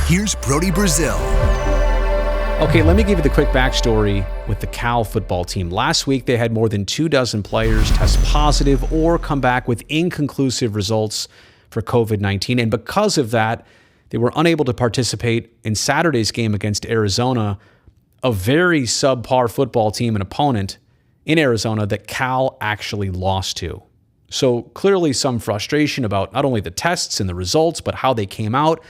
Here's Brody Brazil. Okay, let me give you the quick backstory with the Cal football team. Last week, they had more than 24 players test positive or come back with inconclusive results for COVID-19. And because of that, they were unable to participate in Saturday's game against Arizona, a very subpar football team and opponent in Arizona that Cal actually lost to. So clearly some frustration about not only the tests and the results, but how they came out,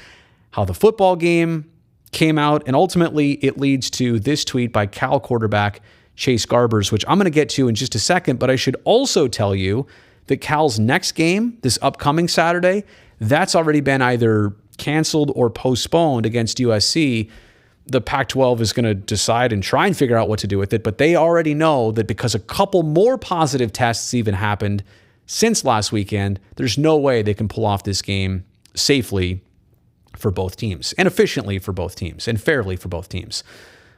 how the football game came out, and ultimately it leads to this tweet by Cal quarterback Chase Garbers, which I'm going to get to in just a second, but I should also tell you that Cal's next game, this upcoming Saturday, that's already been either canceled or postponed against USC. The Pac-12 is going to decide and try and figure out what to do with it, but they already know that because a couple more positive tests even happened since last weekend, there's no way they can pull off this game safely for both teams, and efficiently for both teams, and fairly for both teams.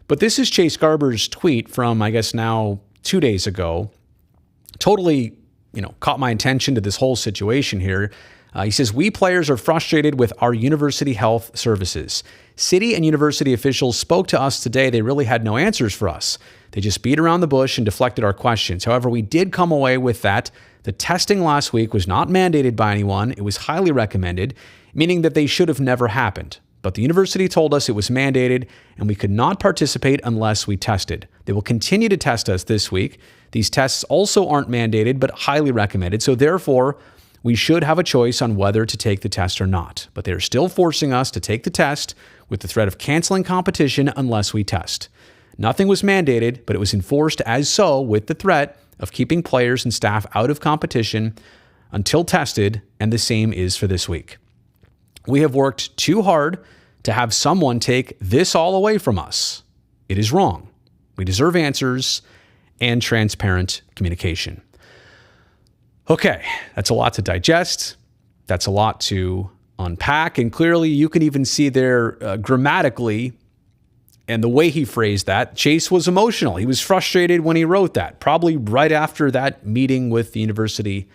But this is Chase Garbers' tweet from, I guess now 2 days ago. Totally, caught my attention to this whole situation here. He says, "We players are frustrated with our university health services. City and university officials spoke to us today. They really had no answers for us. They just beat around the bush and deflected our questions. However, we did come away with that. The testing last week was not mandated by anyone. It was highly recommended, meaning that they should have never happened. But the university told us it was mandated and we could not participate unless we tested. They will continue to test us this week. These tests also aren't mandated, but highly recommended. So therefore, we should have a choice on whether to take the test or not. But they're still forcing us to take the test with the threat of canceling competition unless we test. Nothing was mandated, but it was enforced as so with the threat of keeping players and staff out of competition until tested, and the same is for this week. We have worked too hard to have someone take this all away from us. It is wrong. We deserve answers and transparent communication." Okay, that's a lot to digest. That's a lot to unpack. And clearly you can even see there grammatically and the way he phrased that, Chase was emotional. He was frustrated when he wrote that, probably right after that meeting with the University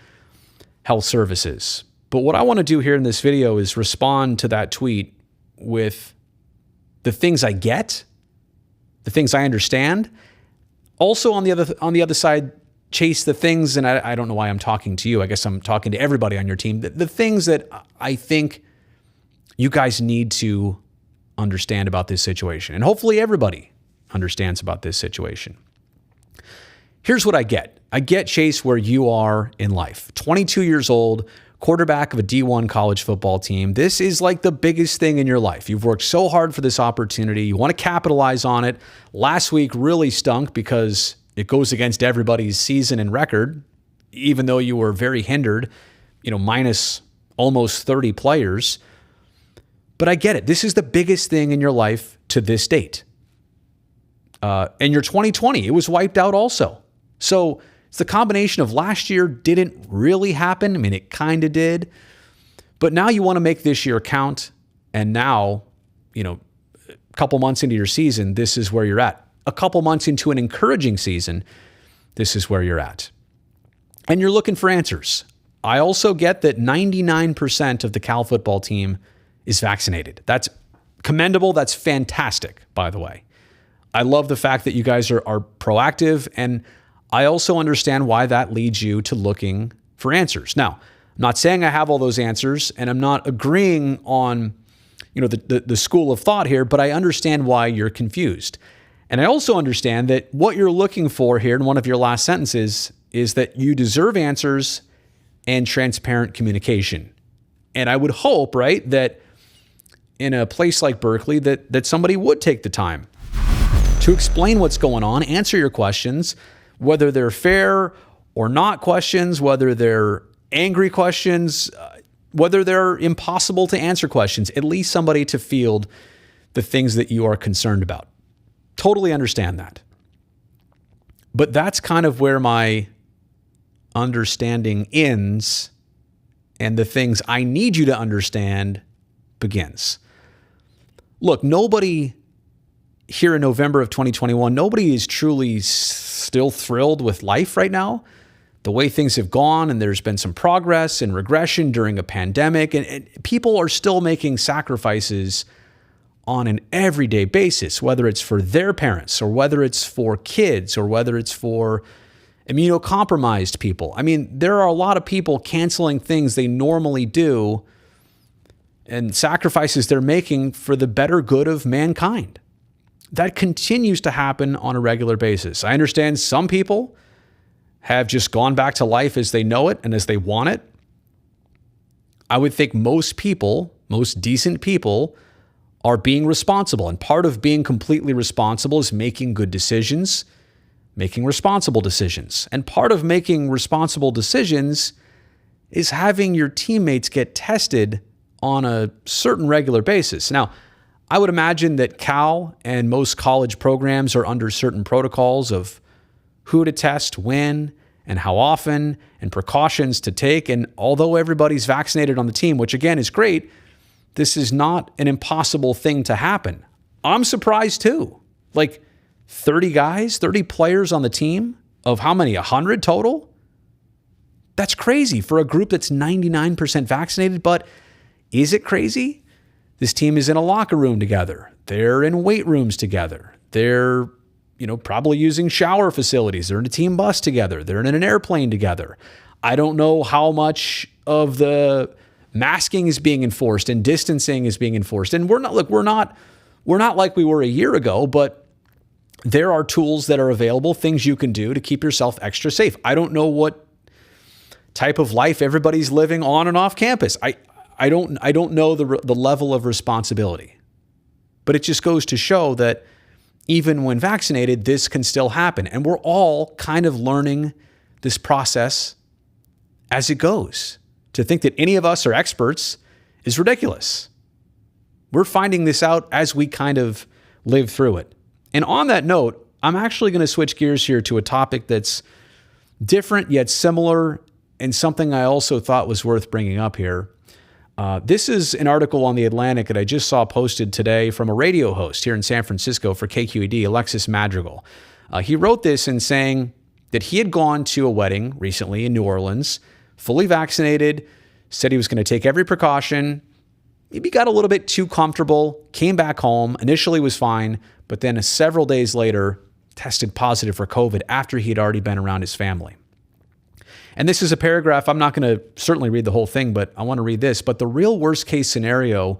Health Services. But what I want to do here in this video is respond to that tweet with the things I get, the things I understand. Also on the other side, Chase, the things, and I don't know why I'm talking to you. I guess I'm talking to everybody on your team. The things that I think you guys need to understand about this situation. And hopefully everybody understands about this situation. Here's what I get. I get, Chase, where you are in life. 22 years old, quarterback of a D1 college football team. This is like the biggest thing in your life. You've worked so hard for this opportunity. You want to capitalize on it. Last week really stunk because it goes against everybody's season and record, even though you were very hindered, minus almost 30 players. But I get it. This is the biggest thing in your life to this date. And your 2020, it was wiped out also. So it's the combination of last year didn't really happen. I mean, it kind of did. But now you want to make this year count. And now, a couple months into your season, this is where you're at. A couple months into an encouraging season, this is where you're at. And you're looking for answers. I also get that 99% of the Cal football team is vaccinated. That's commendable. That's fantastic, by the way. I love the fact that you guys are proactive, and I also understand why that leads you to looking for answers. Now, I'm not saying I have all those answers, and I'm not agreeing on the school of thought here, but I understand why you're confused. And I also understand that what you're looking for here in one of your last sentences is that you deserve answers and transparent communication. And I would hope, right, that in a place like Berkeley, that somebody would take the time to explain what's going on, answer your questions, whether they're fair or not questions, whether they're angry questions, whether they're impossible to answer questions, at least somebody to field the things that you are concerned about. Totally understand that. But that's kind of where my understanding ends and the things I need you to understand begins. Look, nobody here in November of 2021, nobody is truly still thrilled with life right now. The way things have gone, and there's been some progress and regression during a pandemic, and people are still making sacrifices on an everyday basis, whether it's for their parents or whether it's for kids or whether it's for immunocompromised people. I mean, there are a lot of people canceling things they normally do and sacrifices they're making for the better good of mankind. That continues to happen on a regular basis. I understand some people have just gone back to life as they know it and as they want it. I would think most people, most decent people, are being responsible. And part of being completely responsible is making good decisions, making responsible decisions. And part of making responsible decisions is having your teammates get tested on a certain regular basis. Now, I would imagine that Cal and most college programs are under certain protocols of who to test, when, and how often, and precautions to take. And although everybody's vaccinated on the team, which again is great, this is not an impossible thing to happen. I'm surprised too. Like 30 guys, 30 players on the team of how many? 100 total? That's crazy for a group that's 99% vaccinated. But is it crazy? This team is in a locker room together. They're in weight rooms together. They're, probably using shower facilities. They're in a team bus together. They're in an airplane together. I don't know how much of the masking is being enforced and distancing is being enforced. And we're not like we were a year ago, but there are tools that are available, things you can do to keep yourself extra safe. I don't know what type of life everybody's living on and off campus. I don't know the level of responsibility, but it just goes to show that even when vaccinated, this can still happen. And we're all kind of learning this process as it goes. To think that any of us are experts is ridiculous. We're finding this out as we kind of live through it. And on that note, I'm actually going to switch gears here to a topic that's different yet similar and something I also thought was worth bringing up here. This is an article on The Atlantic that I just saw posted today from a radio host here in San Francisco for KQED, Alexis Madrigal. He wrote this in saying that he had gone to a wedding recently in New Orleans, fully vaccinated, said he was going to take every precaution, maybe got a little bit too comfortable, came back home, initially was fine, but then several days later tested positive for COVID after he had already been around his family. And this is a paragraph, I'm not going to certainly read the whole thing, but I want to read this. But the real worst case scenario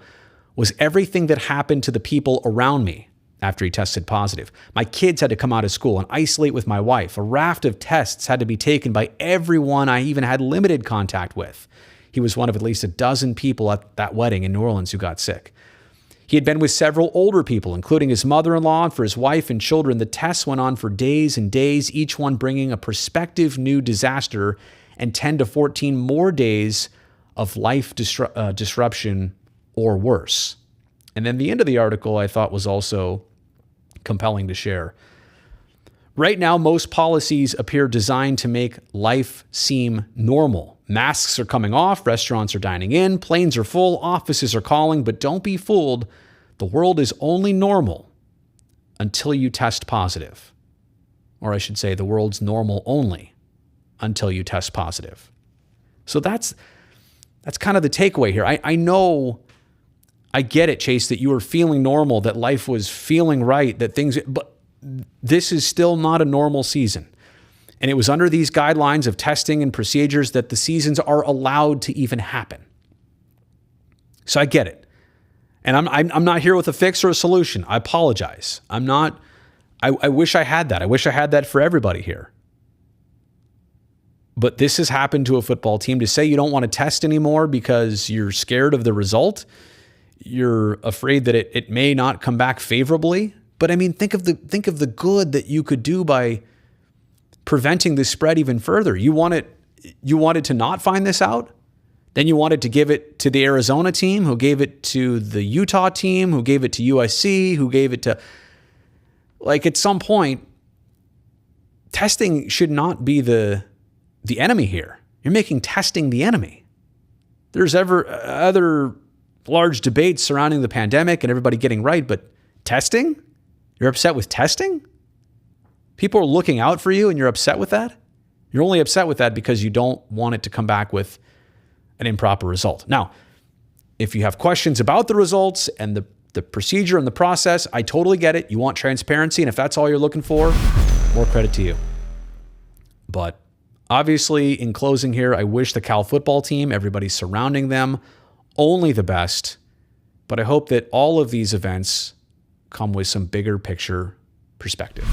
was everything that happened to the people around me after he tested positive. My kids had to come out of school and isolate with my wife. A raft of tests had to be taken by everyone I even had limited contact with. He was one of at least a dozen people at that wedding in New Orleans who got sick. He had been with several older people, including his mother-in-law, and for his wife and children. The tests went on for days and days, each one bringing a prospective new disaster and 10 to 14 more days of life disruption or worse. And then the end of the article I thought was also compelling to share. Right now, most policies appear designed to make life seem normal. Masks are coming off, restaurants are dining in, planes are full, offices are calling, but don't be fooled. The world is only normal until you test positive. Or I should say, the world's normal only until you test positive. So that's kind of the takeaway here. I know, I get it, Chase, that you were feeling normal, that life was feeling right, but this is still not a normal season. And it was under these guidelines of testing and procedures that the seasons are allowed to even happen. So I get it. And I'm not here with a fix or a solution. I apologize. I wish I had that. I wish I had that for everybody here. But this has happened to a football team. To say you don't want to test anymore because you're scared of the result, you're afraid that it may not come back favorably. But I mean, think of the good that you could do by preventing this spread even further. You wanted to not find this out? Then you wanted to give it to the Arizona team, who gave it to the Utah team, who gave it to USC, who gave it to... Like, at some point, testing should not be the enemy here. You're making testing the enemy. There's other large debates surrounding the pandemic and everybody getting right, but testing? You're upset with testing? People are looking out for you and you're upset with that? You're only upset with that because you don't want it to come back with an improper result. Now, if you have questions about the results and the the procedure and the process, I totally get it. You want transparency, and if that's all you're looking for, more credit to you. But obviously, in closing here, I wish the Cal football team, everybody surrounding them, only the best. But I hope that all of these events come with some bigger picture perspective.